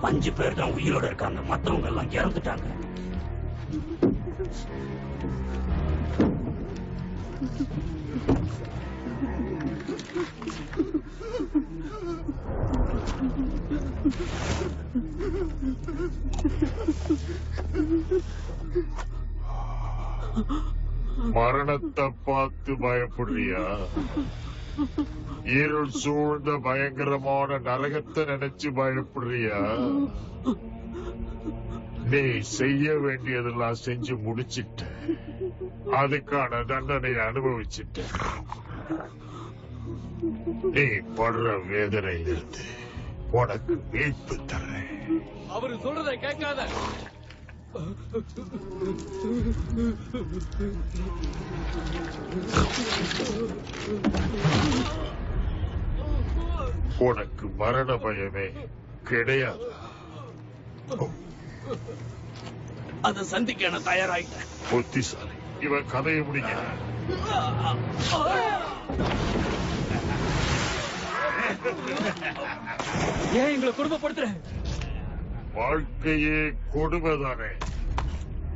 5 பேர் தான் உயிரோட இருக்காங்க, மத்தவங்க எல்லாம் இறந்துட்டாங்க. மரணத்தை பார்த்து பயப்படுறியா? இருள் சூழ்ந்த பயங்கரமான நரகத்தை நினைச்சு பயப்படுறியா? நீ செய்ய வேண்டியதெல்லாம் செஞ்சு முடிச்சிட்ட, அதுக்கான தண்டனை அனுபவிச்சிட்ட. நீ படுற வேதனையிலிருந்து உனக்கு மீட்பு தர்றேன். அவரு சொல்றதை கேட்காத. உனக்கு மரண பயமே கிடையாது. அதை சந்திக்க நான் தயாராயிட்டேன். புத்திசாலி. இவன் கதையை முடிக்க. ஏன் எங்களை குடும்பப்படுத்துற? வாழ்க்கையே கொடுமைதானே.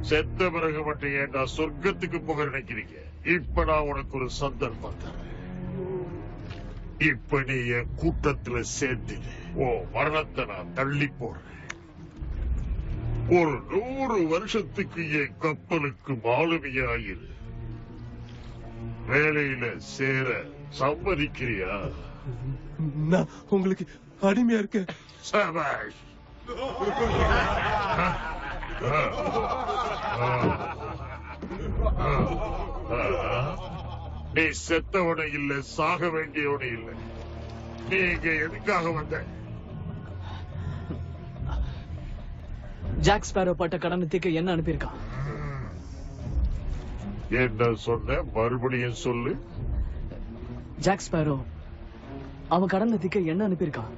செத்த பிறகு மட்டும் ஏன்டா சொர்க்கத்துக்கு போக நினைக்கிறீங்க? இப்ப நான் உனக்கு ஒரு சந்தர்ப்பம் தரேன். இப்ப நீ என் கூட்டத்துல சேர்த்து ஓ மரணத்தை நான் தள்ளி போடுறேன். ஒரு 100 வருஷத்துக்கு என் கப்பலுக்கு மாலுமியாயிரு. வேலையில சேர சம்மதிக்கிறியா? நான் உங்களுக்கு அடிமையா இருக்கேன். சபாஷ். நீ செத்தவன இல்ல, சாக வேண்டியவன இல்ல. நீ இங்க எதுக்காக வந்த? ஜாக் ஸ்பேரோ பட்ட கடனை தீர்க்க என்ன அனுப்பியிருக்கான்? என்ன சொன்ன? மறுபடியும் சொல்லு. ஜாக் ஸ்பேரோ அவன் கடனை தீர்க்க என்ன அனுப்பியிருக்கான்?